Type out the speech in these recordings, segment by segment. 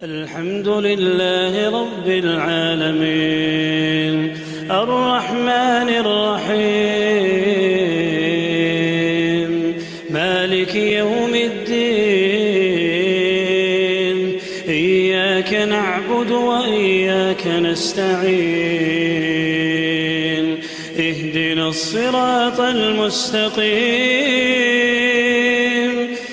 الحمد لله رب العالمين الرحمن الرحيم مالك يوم الدين إياك نعبد وإياك نستعين اهدنا الصراط المستقيم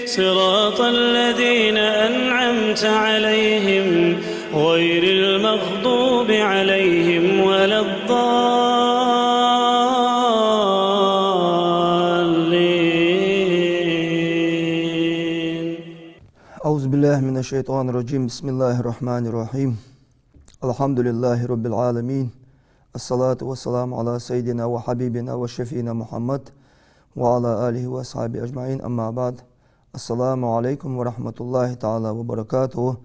صراط الذين أنعمت عليهم غير المغضوب عليهم ولا الضالين. أعوذ بالله من الشيطان الرجيم. بسم الله الرحمن الرحيم. الحمد لله رب العالمين. الصلاة والسلام على سيدنا وحبيبنا وشفينا محمد وعلى آله وأصحابه أجمعين. أما بعد. Assalamu alaikum wa rahmatullahi ta'ala wa barakatuh.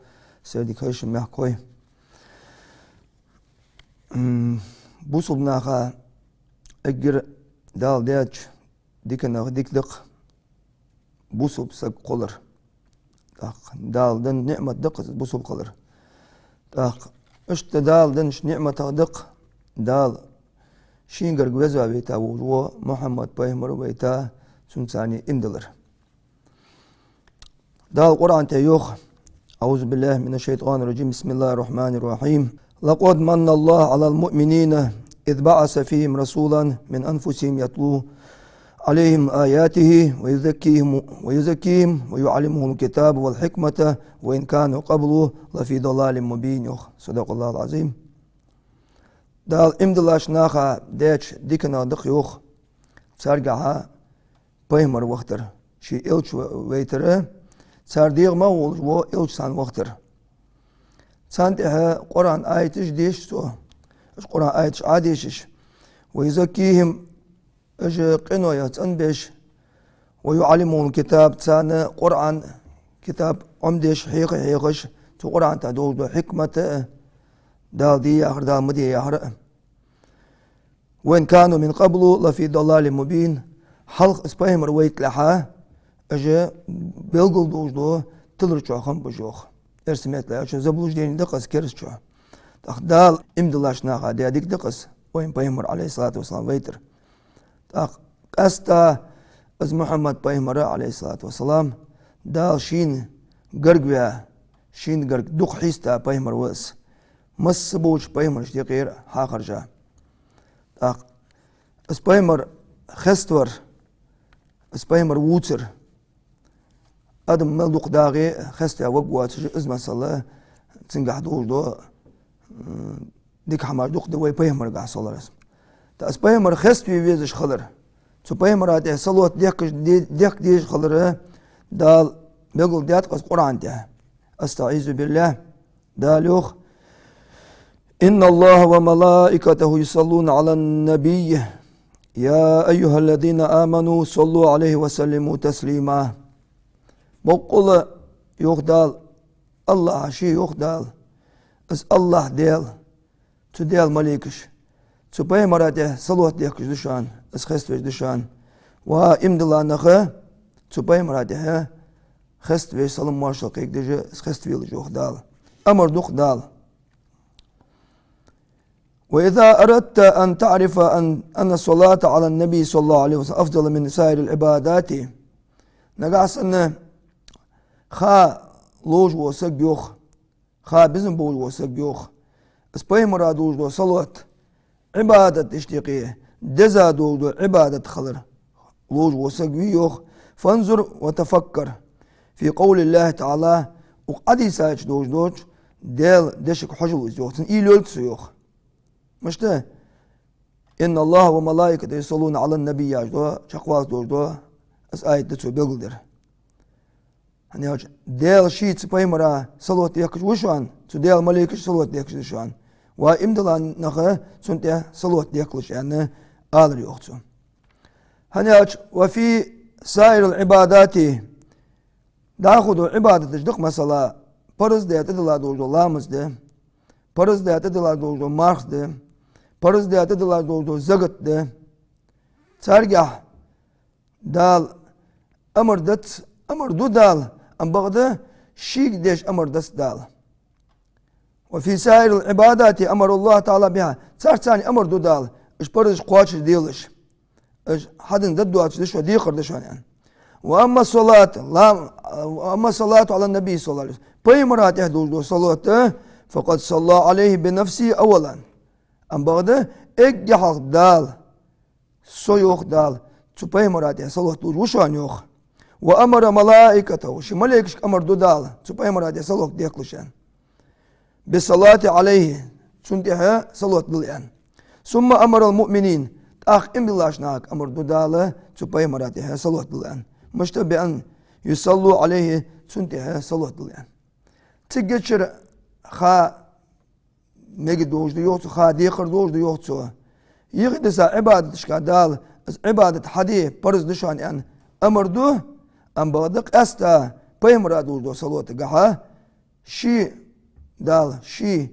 Sevdik Haşim Mehkoy. Bu subnaha egir dal deç dikene diklik bu sub sak kolur. Daldan nimet dik bu sub kolur. İşte daldan nimet dik dal şingar gweza beta wo Muhammed Peygamber beta sunsani indilir. دال القرآن تيوخ. أعوذ بالله من الشيطان الرجيم. بسم الله الرحمن الرحيم. لقد من الله على المؤمنين إذ بعث فيهم رسولا من أنفسهم يتلو عليهم آياته ويزكيهم ويعلمهم الكتاب والحكمة وإن كانوا قبله لفي ضلال مبين. يوخ صدق الله العظيم. دال امدلاش ناخا ديش ديكنا دق يوخ سارجعها بيمر وقتر شي إلش ويتره سرديغ ما هو إلش سان وقتر سانتها قرآن آيتش ديش سو قرآن آيتش عاديشش ويزكيهم اج قنوية تنبش ويعلمهم الكتاب تسان قرآن كتاب عمدش حيقش تو قرآن تدول حكمة دال دي آخر دال مدي آخر وإن كانوا من قبل لفي ضلال مبين حلق اسباهم رويت لها اجا بلغل دوجدو تلر چوخم بجوخ ارسميت لا چو زبلوج دين دقس كرس چو دال امدلاش ناخا ديك دقس وين بيمر عليه الصلاة والسلام ويتر قستا از محمد بيمر عليه الصلاة والسلام دال شين غرغويا شين غرغ دوق حيستا بيمر وس مس بوش بيمر شتيقير حاخر جا اس بيمر خستور اس بيمر ووتر ادم ملدوق داغي خستيا وقوات ازما صلى تنقح دو ديك حمار دوق دوي بيمر قاع صلى رسم تا اس بيمر خست في ويزش خلر تو بيمر ادي صلوات ديك ديش خلر دال بيقول ديات قص قران ده استعيذ بالله دالوخ ان الله وملائكته يصلون على النبي يا ايها الذين امنوا صلوا عليه وسلموا تسليما. بقول يخدال الله شيء يخدال اس الله ديل تو ديل مليكش تو باي مراده صلوات ديكش دشان اس خستوش دشان و امدلا نخه تو باي مراده خستوش سلام مارشال قيك دجه اس خستويل يخدال امر دخدال. وإذا أردت أن تعرف أن الصلاة على النبي صلى الله عليه وسلم أفضل من سائر العبادات نقاس أن خا لوج وسق يوخ خا بزن بوج وسق يوخ اسباي مرادوج دو صلوات عبادة اشتقيه دزا دو عبادة خلر لوج وسق يوخ فانظر وتفكر في قول الله تعالى وقدي سايش دوج ديل دشك حجو يوخ إيلولت سيوخ مشته إن الله وملائكته يصلون على النبي يجدو شقواز دوجدو اس آية دتو بيقدر hani del şiit paymara salot yakış wuşan tu del malik salot yakış wuşan wa imdalan naha sunte salot yakış yani alır yoktu hani aç ve fi sairul ibadati dağudu ibadet ejdik mesela parız da yatdılar doğru lamızdı parız da yatdılar doğru marxdı parız da yatdılar doğru zagıttı sargah dal amr dut dal ام بغدا شيك ديش امر دست دال وفي سائر العبادات أمر الله تعالى بها ثاني أمر دودال إيش برز قواتش ديلش إيش حدن ددواتش دشوا ديخر دشوا يعني وأما الصلاة وأما الصلاة على النبي صلى الله عليه وسلم بيمرات يهدو صلاة فقد صلى عليه بنفسه أولا أم بعد إجحق دال سيوخ دال بيمرات صلاة وشان يوخ وأمر ملائكته ملائكة أمر دودال بيمرات صلاة ديكلشان بالصلاة عليه سنتها صلاة دليان ثم أمر المؤمنين أخ إم بلاشناك أمر دودال بيمرات صلاة دليان مشتبه أن يصلوا عليه سنتها صلاة دليان تجشر خا نجد دوج ديوت خا ديخر دوج ديوت سوا يقدس عبادة شكادال عبادة حدي برز دشان يعني أمر دو أم بعدك أستا بيمرات دو صلاة جها شي دال شي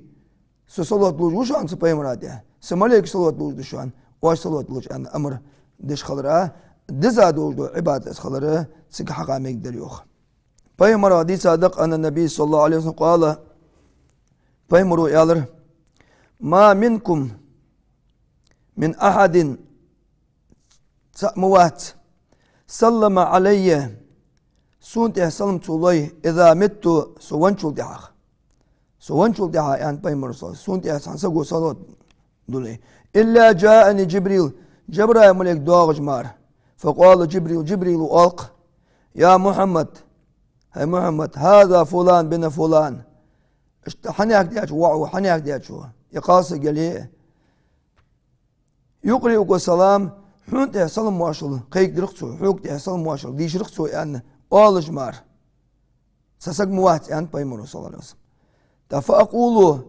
صلاة دوج وشان سبيمرات ده سمالك صلاة دوج دشان واش صلاة دوج أن أمر دش خلرا دزا دوج دو عبادة خلرا سك حقا مقدر يوخ بيمرات دي صادق أن النبي صلى الله عليه وسلم قال بيمرو يالر ما منكم من أحد موات سلم علي سونت سلمت الله إذا مت سوانشل دحاخ سوانشل دحاخ يعني بيمرو سونت سانسقو صلاة دولي إلا جاءني جبريل جبرائيل ملك داغج مار فقال جبريل ألق يا محمد هاي محمد هذا فلان بن فلان حنياك دياش وعو حنياك دياش يقاس قال يقرئك السلام حنت سلام ماشل قيك درختو حوك سلام ماشل ديش رختو يعني أولج مار سسق موات يعني بيمرو صلى الله عليه وسلم فأقول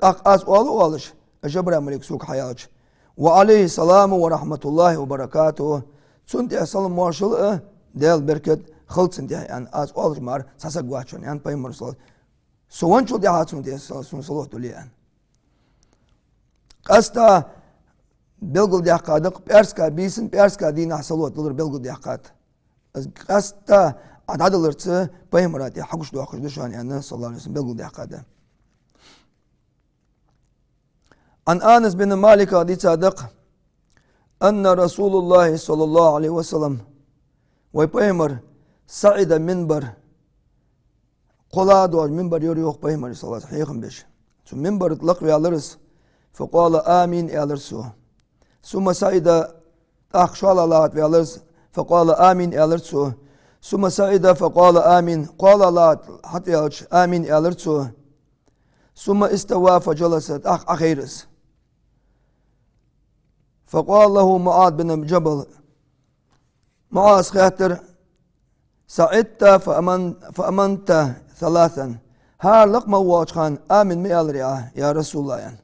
أقاس أولج جبرائيل ملك سوق حياج وعليه السلام ورحمة الله وبركاته سنت سلام ماشل ديال بركت خلص انتهى يعني أز أولج مار سسق واتشون يعني بيمرو صلى الله عليه وسلم سوانشو دي هاتون دي صلوة دوليان قستا بلغل دي حقادق بيرسكا بيسن بيرسكا دينا صلوة دولر بلغل دي حقاد قستا عدد الارتس بيمراتي حقوش دو حقوش دوشان يعني صلى الله عليه وسلم بلغل دي حقاد عن آنس بن مالك دي صادق أن رسول الله صلى الله عليه وسلم ويبيمر سعد منبر قلا دور منبر يوريوخ بيمر صلى الله عليه وسلم ثم منبر اطلق ويالرس فقال آمين يالرسو ثم سعد أخشال الله ويالرس فقال آمين يالرسو ثم سعد فقال آمين قال الله حتى يالرس آمين يالرسو ثم استوى فجلست أخيرس فقال له معاذ بن جبل معاذ خاطر سعدت فأمنت ثلاثا هار لقمة واجخان آمن مئة رياء يا رسول الله يعني.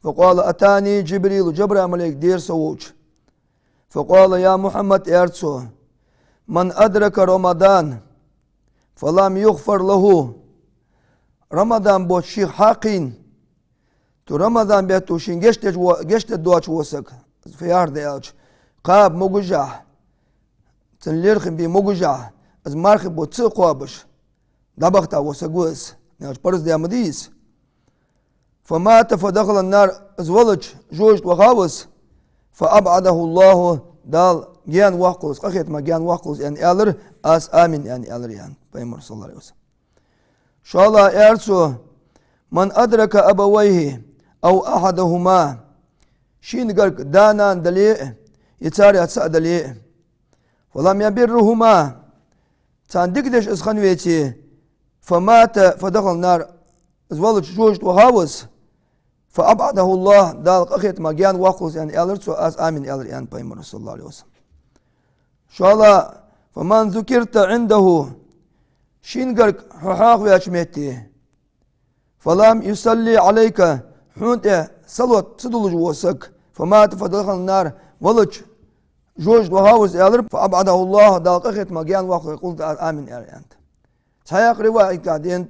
فقال أتاني جبريل ملك دير سووج فقال يا محمد ارتسو من أدرك رمضان فلم يغفر له رمضان بوت شيخ حاقين تو رمضان بيتو شين جشت دواتش وسك في عرض يالش قاب مجاح تنليرخن بي مجاح از مارخ بو تسقوابش دبقتا وسقوس ناش برز دي امديس فمات فدخل النار ازولج جوجت وغاوس فأبعده الله دال جيان واقوس قخيت ما جيان واقوس يعني الر اس امين يعني الر يعني بيمر صلى الله عليه وسلم شاء الله ارسو من ادرك ابويه او احدهما شين قال دانا دلي يتاري اتسا دلي ولم يبرهما تان دقدش اسخن ويتي فمات فدخل النار ازولج جوجت وغاوس فأبعده الله دال قخيت ما جيان واقوس يعني الرسو اس امين الر يعني بيمر صلى الله عليه وسلم شاء الله فمن ذكرت عنده شينقرك حقاق ويشميتي فلم يصلي عليك حونت صلوة صدل جوسك فمات فدخل النار ولج جوج وهاوز الر فأبعده الله دال قخيت ما جيان واقوس قلت امين الر يعني سياق رواية قاعدين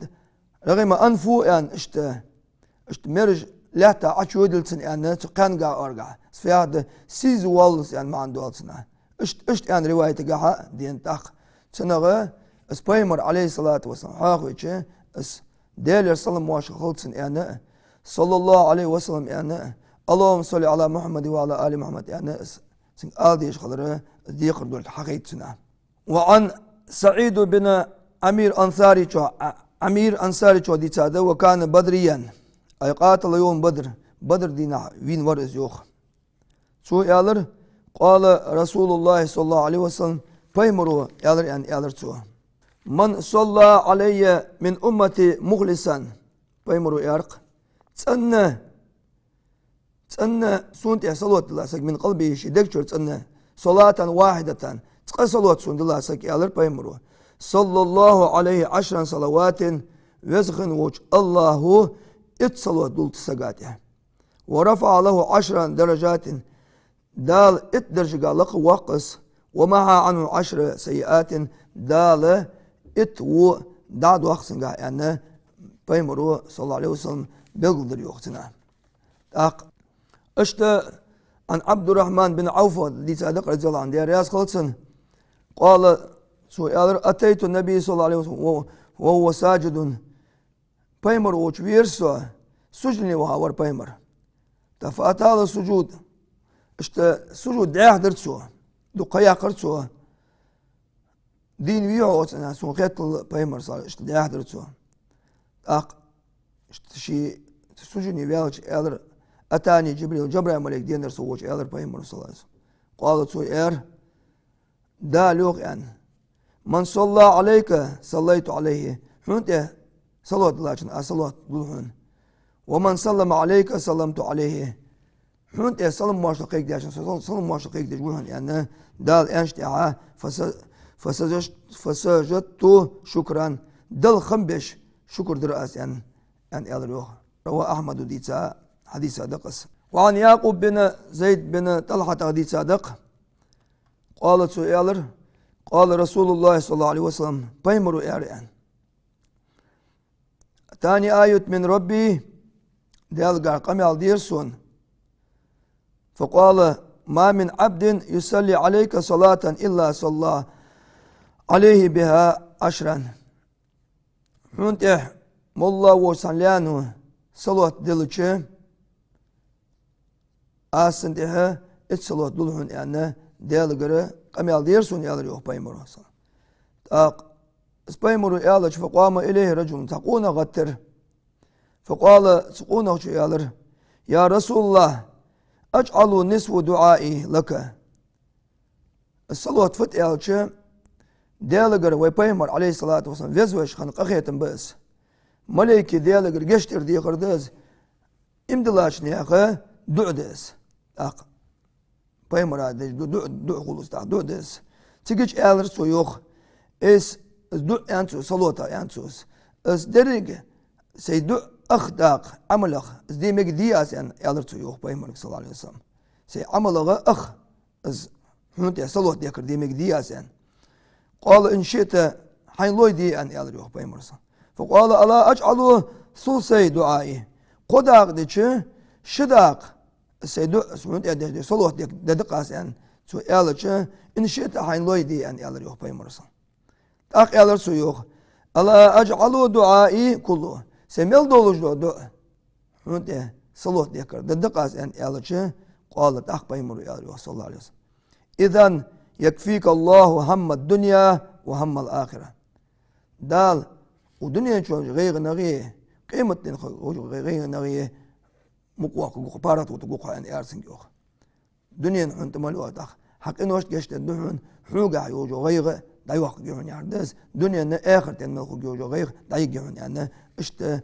رغم انفو يعني اشت مرج لا تعشودلسن يعني قنقا أرجع في هذا سيز والس يعني ما عنده أصلا اشت يعني رواية جاها دين تاخ سنغة اسبايمر عليه الصلاة والسلام حاقويتش اس Değerler salam vaşı kılsın yani. Sallallahu aleyhi ve sellem yani. Allahümme salli ala Muhammed ve ala Ali Muhammed yani. Sen al diye şakaları diyekir dört hakikatsına. Ve an Sa'id bin Amir Ansari ço diyçadı ve kâne badriyen. Ay qatala yom Badr. Badr dina vin var iz yok. Ço yalar qala Resulullah sallallahu aleyhi ve sellem paymuru yalar yani yalar ço. Man salla aleyye min ummeti muhlisan. Paymuru yarq. Tsanna sunt ya salat dilasak min qalbi şidek çor tsanna. Salatan wahidatan. Tqa salat sunt dilasak yalar paymuru. Sallallahu aleyhi aşran salavatin vezgin vuç Allahu it salat dult sagatih. Ve rafa'a lahu aşran derecatin dal it dercigalık vaqs ve maha anhu aşra seyiatin dal it ve dad vaqsınga yani Peygamberi sallallahu aleyhi ve sellem bilgildiriyor sana. Tak işte an Abdurrahman bin Avf lisadık radıyallahu anh diye riyaz kılsın. Qala su'alar ataytu Nebi sallallahu aleyhi ve sellem ve huve sacidun. Peygamber uç virsa sucni ve havar peygamber. Tafatalı sucud. İşte sucud dağdırtsu. Duqaya qırtsu. Din viyo sana suqetl peygamber sallallahu işte dağdırtsu. Ak işte şey sucni ve alır atani Cebrail melek diyenler soğuç alır peygamber sallallahu aleyhi ve sellem. Qalat su'er dal yok yani. Man salla aleyke sallaytu aleyhi. Hünte salat laçın salat dulhun. Ve man sallama aleyke sallamtu aleyhi. Hünte salam maşlıq ekdiyacın. Salam maşlıq ekdiyacın. Yani dal enştiha fasajattu şükran. Dal khembeş şükürdür as yani. Yani alır yok. Rava Ahmedu diysa hadis sadıqız. Ve an Yaqub bin Zeyd bin Talhat hadis sadıq. Qalat su'alır. Qala Resulullah sallallahu aleyhi ve sellem peygamberu yani. Tani ayet min Rabbi delgar qamal dirsun. Faqala ma min abdin yusalli aleyke salatan illa salla aleyhi biha aşran. Hunteh molla ve sallanu salat dilçe asındeha et salat dulhun yani delgar qamal dirsun yalar yok peygamber sallallahu. Tak Peygamber yalar faqama ileyhi racun taquna gattir. Faqala sukuna yalar ya Resulullah ec'alu nisfu duai laka. Salat fat yalçı delgar ve Peygamber aleyhissalatu vesselam vezveş xan qaxiyetin bas. Maliki delgar geçtir diye qırdız. İmdilaş niyaqa du'des. Tak Peygamber du qulus ta du'des. Tigiç yalar so yok. Es du yantu salota yantus. Es derig say du akhdaq amalaq. Es demek diyas yani yalar so yok Peygamber sallallahu aleyhi ve sellem. Say amalağa akh. Es hunte salot yakır demek diyas yani. Qala in şita hayloy diye yani yalar yok Peygamber sallallahu. Faqala ala ec'alu sulsay duai. Qodaq diçi şidaq. Saydu hunte de salot dedik as yani. So yalar in şita hayloy diye yani yalar yok Peygamber sallallahu. Tak yalar su yok. Allah ec'alu duai kullu. Semel dolujlu du. Hunte salat yakar. Dedik as yani yalar qala tak Peygamber yalar yok sallallahu aleyhi ve sellem. İzan yekfik Allahu hammad dünya ve hammal ahire. Dal o dünya çoğu gayr nagi kıymetin gayr nagi muqwaq parat utuq yani yarsın yok. Dünyanın hunte malu atak. Hakkın hoş geçti dühün huga yoju gayr dayık görün yani. Dünyanın ahireten melku görüyor gayr dayık görün yani. İşte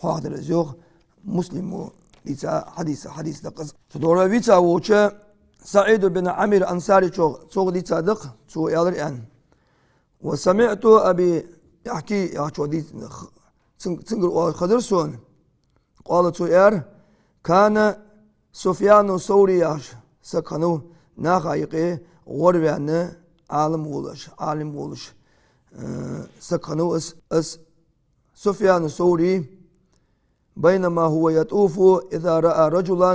hadiriz yok. Muslimu diysa hadis de kız. Sonra vitsa voça Sa'id bin Amir Ansari çok diysa dık. Çok yalar yani. Ve sami'tu abi yahki ya çok diy sıngır o kadırsın. Qala tu'ar kana Sufyan Sauri yaş sakanu naqayqi غربنا عالم ولش سكنوا اس سفيان الثوري بينما هو يطوف إذا رأى رجلا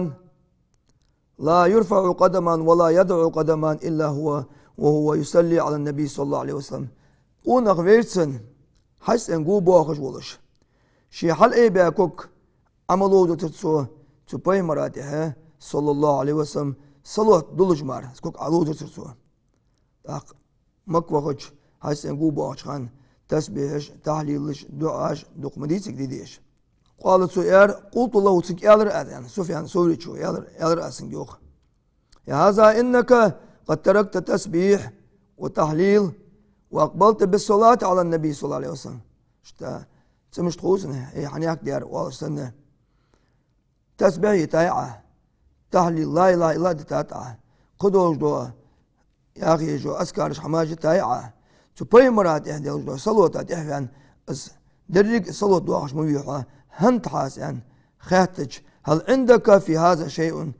لا يرفع قدما ولا يدعو قدما إلا هو وهو يصلي على النبي صلى الله عليه وسلم. Onaq versin حس انجو باخش ولش شي حل اي باكوك عملو دو ترسو تباي مراتها صلى الله عليه وسلم صلوات دولج مار سكوك علو دو ترسو تاق مك وخش حس انجو باخش خان تسبيحش تحليلش دعاش دوق مديسك ديديش قال سؤال قلت الله تك يالر يعني سفيان سوري شو يالر اسن جوخ يا هذا انك قد تركت تسبيح وتحليل واقبلت بالصلاه على النبي صلى الله عليه وسلم شتا تمش تخوزنا يعني ديار والله سنه تسبيح تايعه تحليل لا اله الا الله تاتا قدوش دو يا اخي جو اسكارش حماجه تايعه تباي مرات اهدي جو صلوات احيان درج صلوه دواش مبيحه هنت حاسن خاتج هل عندك في هذا شيء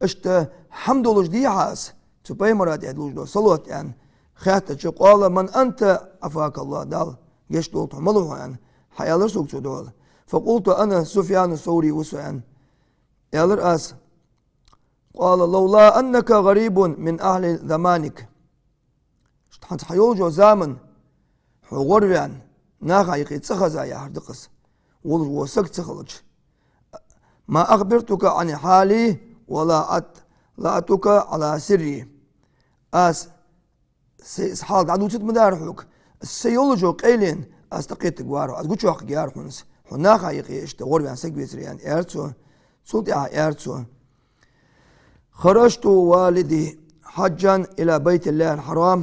اشت حمد لله دي حاس تباي مرات اهدي جو صلوات يعني خاتج قال من انت عفاك الله دال يشتو تعمله يعني حيالر سوق دول فقلت انا سفيان الثوري وسعن يالر اس قال لولا انك غريب من اهل زمانك حت حيوجو زمن غربان ناغا يقيتسخزا يا هردقس وسكت تخلج ما اخبرتك عن حالي ولا اطلعتك على سري اس حال عدو تت مدارحك السيولوجو قيلين استقيت غوارو از غوچو حق يار خنس هناغا يقيشت غربان سكبيسريان ارتو سلطة ارتو خرجت والدي حجا الى بيت الله الحرام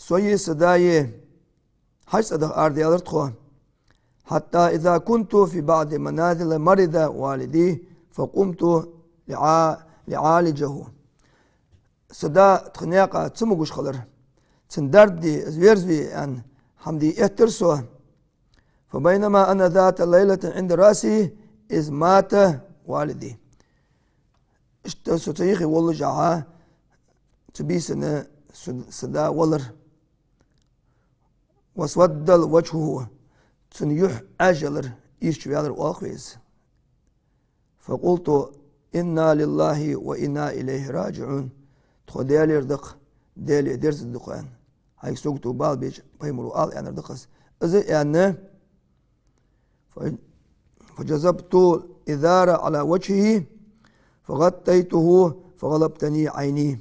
سوي سداي حج صدق أرضي أرتخو حتى إذا كنت في بعض منازل مرض والدي فقمت لعالجه سدا تخنيقة تسمقوش خلر تندردي زويرزوي أن حمدي اهترسو فبينما أنا ذات الليلة عند رأسي إذ مات والدي ستيخي والله جعا تبيسنا سدا ولر وسودل وجهه تنيح أجلر يشويالر والخويز فقلت إنا لله وإنا إليه راجعون تخديالي ردق ديالي درس الدقان هاي سوقتو بالبيج بيمرو آل يعني ردقس إذا يعني فجذبت إذار على وجهه فغطيته فغلبتني عيني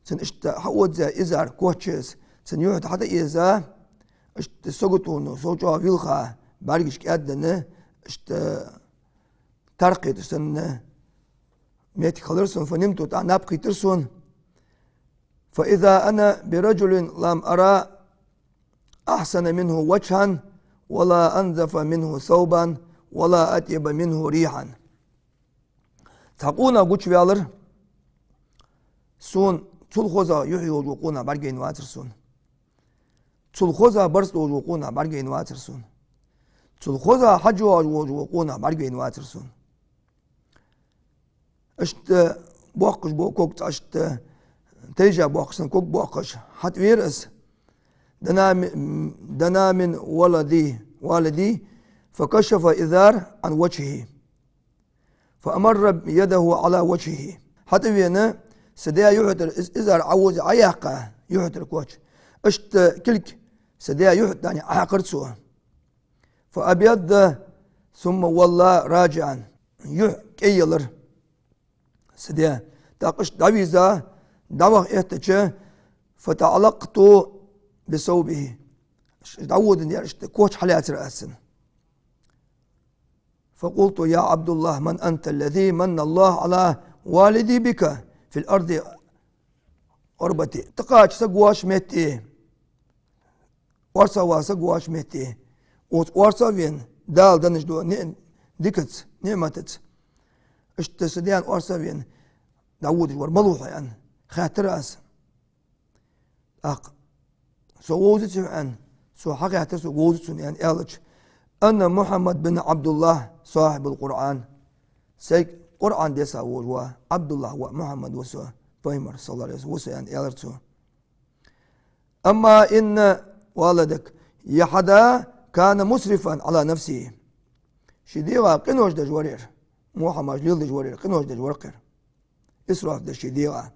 سن حوت زي إزار كوتشيس سن يوحد حتى إذا اشت سقطون سوجا فيلخا بارجش كأدنى اشت ترقيت سن ميت خلرسون فنمت تعنابقي ترسون فإذا أنا برجل لم أرى أحسن منه وجها ولا أنظف منه ثوبا ولا أطيب منه ريحا تقونا قوش بيالر سون تلخوزا يحيي وجوقونا بارجين واترسون تلخوزا برس وجوقونا بارجين واترسون تلخوزا حج وجوقونا بارجين واترسون اشت بوقش بوكوك اشت تيجا بوقشن كوك بوقش حت ويرس دنا من والدي فكشف إذار عن وجهه فأمر يده على وجهه حتى وينا سديا يحتر إذار عوز عياقة يحتر كوش اشت كلك سديا يحتر يعني عاقرتسو فأبيض ثم والله راجعا كيلر سديا تاقش دعويزا دعوة احتجا فتعلقت بثوبه دعود يعني كوش حليات رأسن فقلت يا عبد الله من أنت الذي من الله على والدي بك في الأرض أربتي تقاش سقواش ميتي ورسا واسقواش ميتي ورسا فين دال دنش دو ديكت نعمتت اشتسديان ورسا فين داود ورملوحة يعني خاطر راس سووزت عن سو حقيقة سووزت يعني ألج أن محمد بن عبد الله صاحب القرآن سيك قرآن ديسا هو عبد الله ومحمد وسو بيمر صلى الله عليه وسلم وسو يعني ألج أما إن والدك يحدا كان مسرفا على نفسه شديغا قنوش دجورير محمد جليل دجورير قنوش دجورقر إسراف دشديغا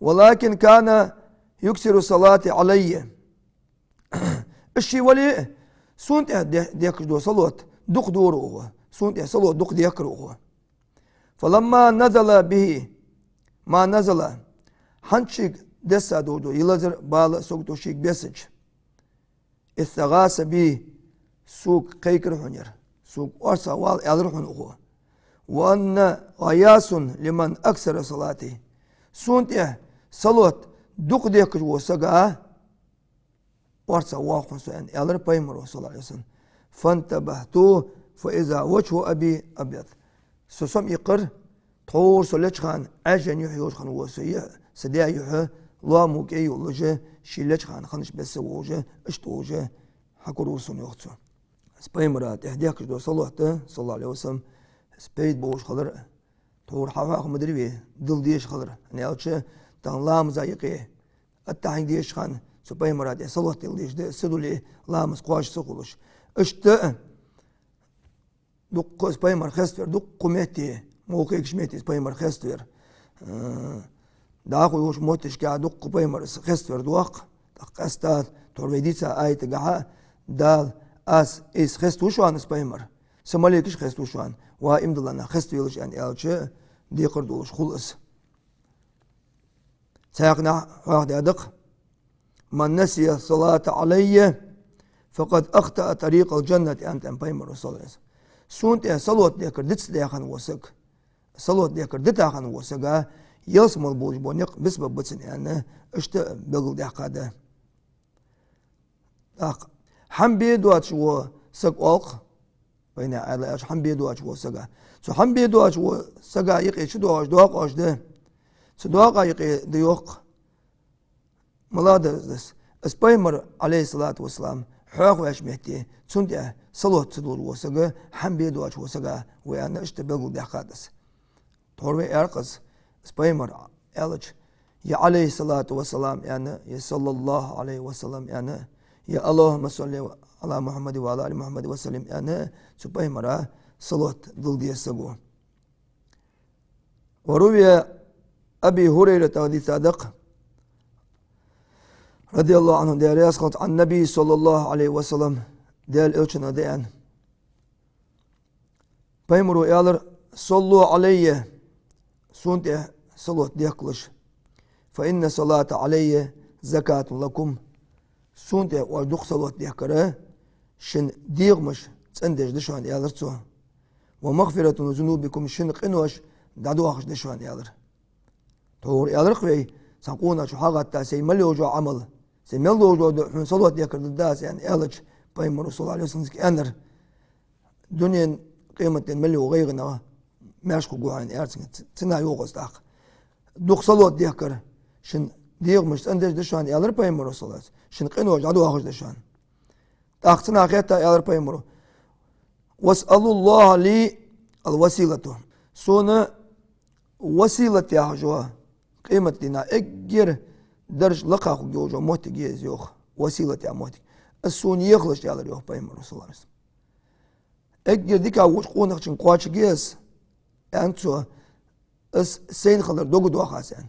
ولكن كان يكسر الصلاة علي الشي ولي سونت ديك دو صلوت دق دوره سونت صلوت دق ديكره. فلما نزل به ما نزل حنشيك دسا دودو يلزر بال سوق شيك بيسج استغاث به سوق قيكر حنير سوق ورسا وال يالرحن هو وأن غياس لمن أكثر صلاته سونت صلوت دق ديك وسقا ورسا واقف سؤال يالر بيمر صلى الله عليه وسلم فانتبهتو فإذا وجه أبي أبيض سوسم يقر طور سلج خان عجن يحيوش خان وسيح سديا يحيى لا موكي ولجه شيلج خان خانش بس وجه اشتوجه حكرو سن يختو سبيمرات اهديك دو صلوته صلى الله عليه وسلم سبيد بوش خضر طور حواق مدري دل ديش خضر نيالش تان لام زايقي التحين ديش خان سبيمرات صلوت ديش ده سدولي لامس قواش سقولش اشت دق سبيمر خستر دق قمتي موقع كشميتي سبيمر خستر داخل وش موتش قاعد دق بيمر خستر دوق قستات توربيديتا اي تقع دال اس اس خست وشوان سبيمر سماليكش خست وشوان وامدلنا خست ويلش يعني الش دي قردوش خلص ساقنا واحد ادق من نسي الصلاة علي فقد اخطأ طريق الجنة انت بيمر صلى الله عليه وسلم سونت صلوت ديكر دتس ديخن وسك صلوت ديكر دتاخن وسقا يلسم البوج بونيق بسبب بتسن يعني اشت بقول ديقاده اق حم بيدوات شو سق اوق بين على اش حم بيدوات شو سقا سو حم بيدوات شو سقا يقي شدو دوق اش ده سدوق يقي ديوق ملاد اسبايمر عليه الصلاه والسلام حاق واش مهتي سنت صلوت صدور وسقا حم بيدوات وسقا وانا اشت بقول ديقادس توربي ارقص سبايمر الج يا عليه الصلاة والسلام يعني يا صلى الله عليه وسلم يعني يا اللهم صل على محمد وعلى آل محمد وسلم يعني سبايمر صلاة ضد يسقو. وروي أبي هريرة رضي صادق رضي الله عنه ديال يسقط عن النبي صلى الله عليه وسلم ديال إلشنا ديان بايمرو يالر صلوا علي سونت صلوت ديكلش فإن صلاة علي زكاة لكم سونت وردوق صلوت ديكره شن ديغمش تندج دشوان يالرتو ومغفرة ذنوبكم شن قنوش دعدوخش دشوان يالر تور يالرقوي سنقونا شو حاغتا سي مليوجو عمل سي مليوجو صلوت ديكر الداس يعني يالج بايمرو صلى الله عليه وسلم انر دنيا قيمة مليو غيرنا ماشكو جوعان ارتن تنا يوغس داق دوق صلوت ديكر شن ديغ مش تندج دشان يالر بايمرو صلاه شن قنوج عدو اخش دشان داق تنا خيتا يالر بايمرو واسالوا الله لي الوسيله سونا وسيله يا جوا قيمه دينا اجر درج لقاخو جوجو موت جيز يوخ وسيله يا موت السون يخلص يالر يوخ بايمرو صلاه اجر ديكا وش قونك شن قواش جيز أنتو اس سين خلر دوغو دوخا سين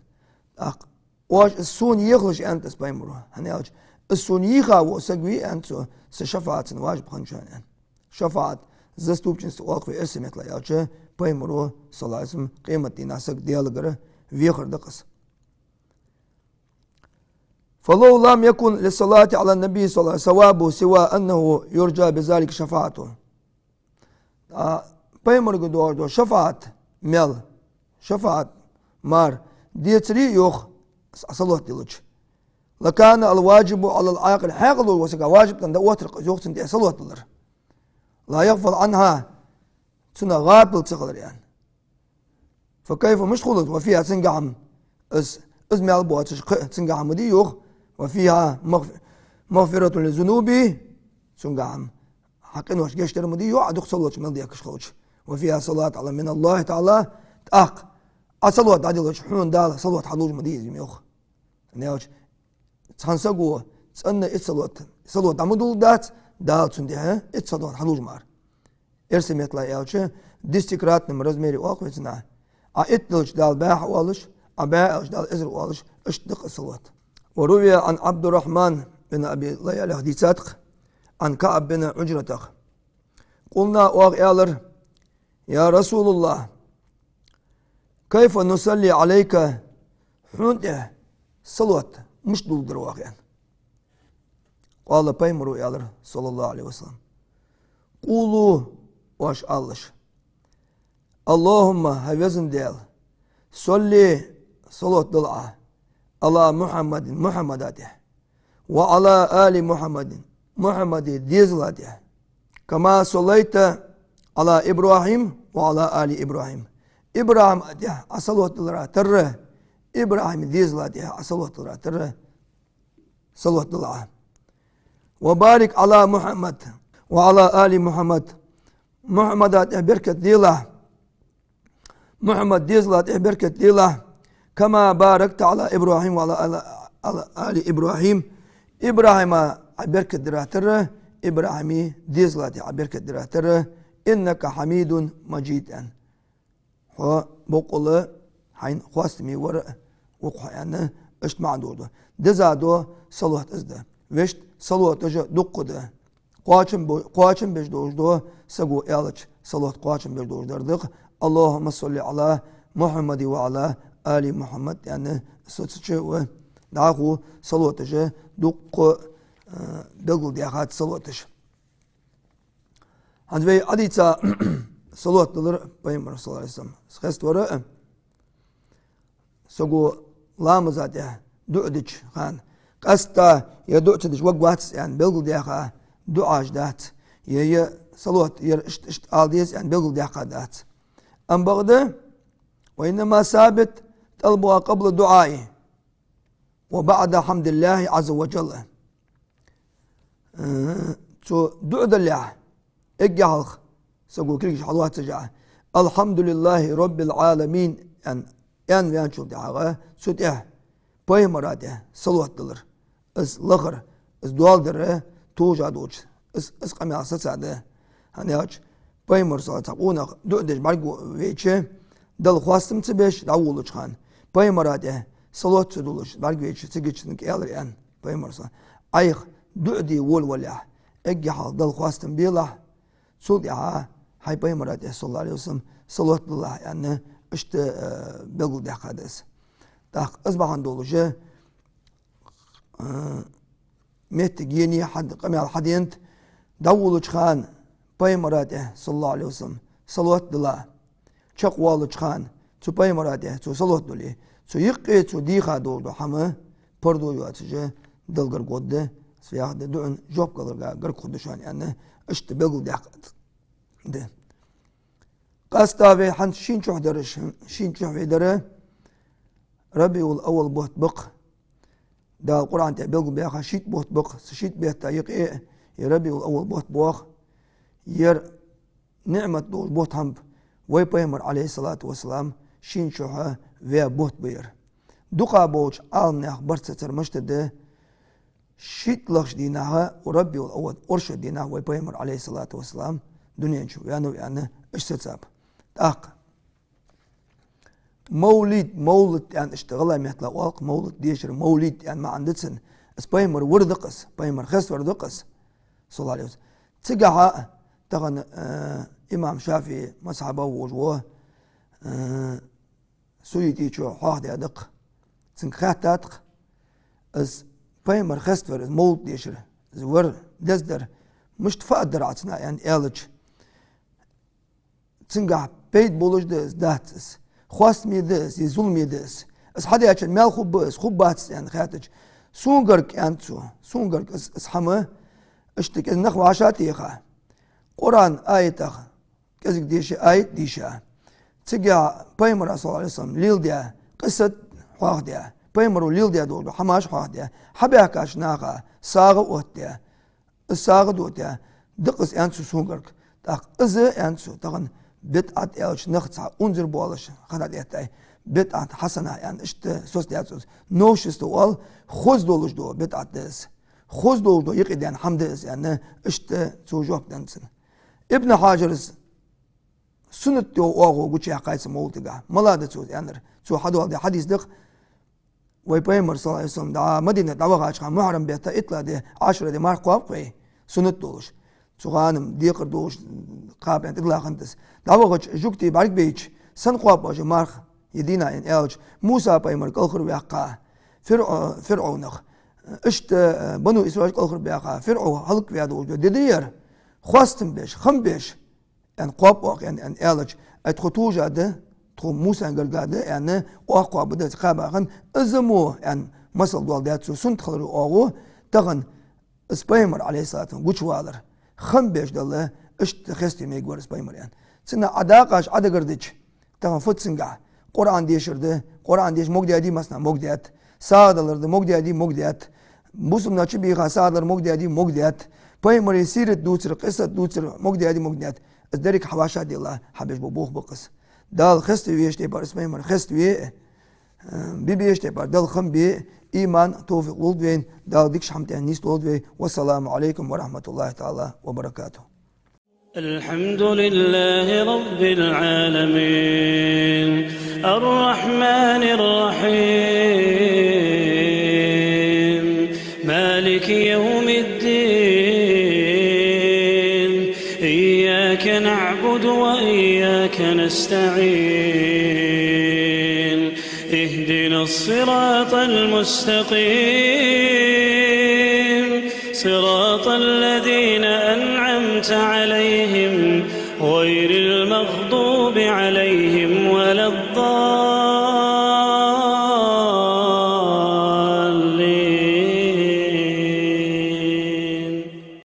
اق واش السون يخلش انت سبايمرو هنياج السون يخا وسقوي انتو سشفاعت واجب خنشان شفاعت زستوبچن سواق في اسمت لا ياچ بايمرو صلى الله عليه وسلم قيمه ناسك ديالغر ويخر دقس فلو لم يكن للصلاة على النبي صلى الله عليه وسلم ثوابه سوى انه يرجى بذلك شفاعته بايمرو دو شفاعت مل شفاعت مار ديتري يوخ صلوات ديلوج لكان الواجب على العاقل حاقل وسقا واجب تندوتر يوخ تندي صلوات دلر لا يغفل عنها سنة غابل تقدر يعني فكيف مش خلط وفيها تنقعم از مال بوات تنقعم دي يوخ وفيها مغفرة للذنوب تنقعم حقين واش جيش ترمدي يوعد صلوات مال ديكش خلوش وفيها صلاة على من الله تعالى تأق صلوات عدل حون دال صلوات حلوج مديز يوخ نيوش تنسقوا تسألنا صلوات عمدول دات دال تنديها صلوات حلوج مار ارسم يطلع يوش ديستكرات نمرز ميري واق ويتنا اتلوش دال باح والش اباء دال ازر والش اشتق الصلوات. وروي عن عبد الرحمن بن ابي ليلى حديثات عن كعب بن عجرة قلنا واغيالر يا رسول الله كيف نصلي عليك حنده صلوات مش دول درواغيان قال بيمرو يالر صلى الله عليه وسلم قولوا واش الله اللهم هفزن ديال صلي صلوات دلعه على محمد ده وعلى آل محمد ديزلاته كما صليت على إبراهيم وعلى آل إبراهيم ده صلوات الله تره إبراهيم ديزلاته صلوات الله تره صلوات الله وبارك على محمد وعلى آل محمد ده بركة ديله محمد ديزلاته بركة ديله كما باركت على إبراهيم وعلى آل إبراهيم إبراهيم عبرك دراتر إبراهيمي ديزلاتي عبرك دراتر إنك حميد مجيد هو بقول حين خواستمي ورق وقع يعني إيش معدوده دزادو صلوات إزده ويش صلوات إجا دقده قاچم بيج دوجدو سقو إلش صلوات قاچم بيج دوجدو دق اللهم صل على محمد وعلى آل محمد يعني سوتشو داخو صلواتش دق دقل دياخات صلواتش هنجي أديتا صلوات دلر بيمر صلى الله عليه وسلم خست وراء سقو لامزاته دعدش خان قستا يدعتش وقوات يعني بقل دياخا دعاج دات يا صلوات ير اشت آلديس يعني بقل دياخا دات أم بغده وإنما ثابت طلبها قبل دعائي وبعد حمد الله عز وجل دعد الله اجعل سقو كريش حلوات سجع الحمد لله رب العالمين ان شو دعاء سوتيه باي مراده صلوات دلر اس لغر اس دوال در توجا دوج اس قمي اساساده هنياج باي مرسال تقونا دعدش برغو ويچه دل خواستم تبش داولوچ خان باي مراده صلوات دولش برغو ويچه سگيچنك يالر ان باي مرسال ايخ دعدي ولا اجي حال دل خواستم بيلا سوديا هاي باي مراده صلى الله عليه وسلم صلوات الله يعني اشت بقول ده قادس داق اصبح عندولجه مت جيني حد قمع الحدينت دولج خان باي مراده صلى الله عليه وسلم صلوات الله چق والج خان تو باي مراده تو صلوات دولي تو يقي تو دي خادو دو حما پردو يواتجه دلگر گوده سياح دون جوب قلرگا گر خودشان يعني اشت بقول ده قاستافي حن شين شوح درش شين شوح في دره ربي الأول بوت بق دا القرآن تبيق بيها شيت بوت بق شيت بيه تايق إيه يا ربي الأول بوت بوخ ير نعمة دول بوت هم ويبيمر عليه الصلاة والسلام شين شوحة ويا بوت بير دقا بوش عالنا برتستر مشتده شيت لخش دينها وربي الأول أرشد دينها ويبيمر عليه الصلاة والسلام دنيا نشوف يعني ايش تتساب اق مولد يعني اشتغلها مثل واق مولد ديشر مولد يعني ما عندتسن اس بايمر وردقس بايمر خس وردقس صلى الله عليه وسلم تقع تغن امام شافعي مصحبه وجوه سويتي شو حاض يدق سنخاتات اس بايمر خس ورد مولد ديشر زور دزدر مش تفقدر عتنا يعني الج تنقع بيت بولج دس داتس خواست ميدس يزول ميدس اس حدا ياچن مال خوبس خوباتس يعني خاتج سونغرك انتو سونغرك اس حما اشتك نخو عشاتي خا قران ايتخ كزك ديش ايت ديشا تجا بايمر صلى الله عليه وسلم ليل ديا قصه واحد ديا بايمر ليل ديا دول حماش واحد ديا حباكاش ناقه ساغ اوتيا الساغ دوتيا دقس انتو سونغرك تاق از انتو تغن بدعت ايش نخص انزر بولش خدات يتاي بدعت حسنه يعني اشت سوس دياتوس نوش استوال خوز دولش دو بدعت دس خوز دول دو يقيد يعني حمد يعني اشت سو جوب دنسن ابن حجر سنت دو اوغو غوچي قايس مولتغا ملادتو يعني سو حدو دي حديث دق ويبيمر صلى الله عليه وسلم دا مدينه دواغا محرم بيتا اطلع دي 10 دي مارك وقوي سنت دولش سوغانم ديقر دوش قاب يعني إطلاقنتس دعوة جوكتي بارك بيج سن قواب باش مارخ يدينا إن إلج موسى بايمر كالخر بيقع فرعونخ اشت بنو إسرائيل كالخر بيقع فرعو هلك بيادوش ديدير خواستم بيش خم بيش يعني قواب واق يعني إلج اتخطوجة ده تخو موسى انقلقاده يعني واقوا بدأت قابا ازمو يعني مسل دوال دياتسو سنت خلري اوغو تغن اسبايمر عليه الصلاة والسلام قوش والر خم بيش دالله اشت خستي ميقور اسبايمر يعني سنة عداقاش عدا قردج تغن فتسنقع قرآن ديشرده قرآن ديش موقدي ادي مسنا موقديات سادلرده موقدي ادي موقديات مسلم ناچي بيخا سادلر موقدي ادي موقديات بايمر سيرت دوتر قصة دوتر موقدي ادي موقديات ازدريك حواشا دي الله حبيش ببوخ بقص دال خست ويشتي بار اسمايمر خست وي بيشتي بار دال خم بي إيمان توفيق ولدوين دال ديكش حمتين نيست ولدوين والسلام عليكم ورحمة الله تعالى وبركاته. الحمد لله رب العالمين الرحمن الرحيم مالك يوم الدين إياك نعبد وإياك نستعين اهدنا الصراط المستقيم صراط الذين أنعمت عليهم غير المغضوب عليهم ولا الضالين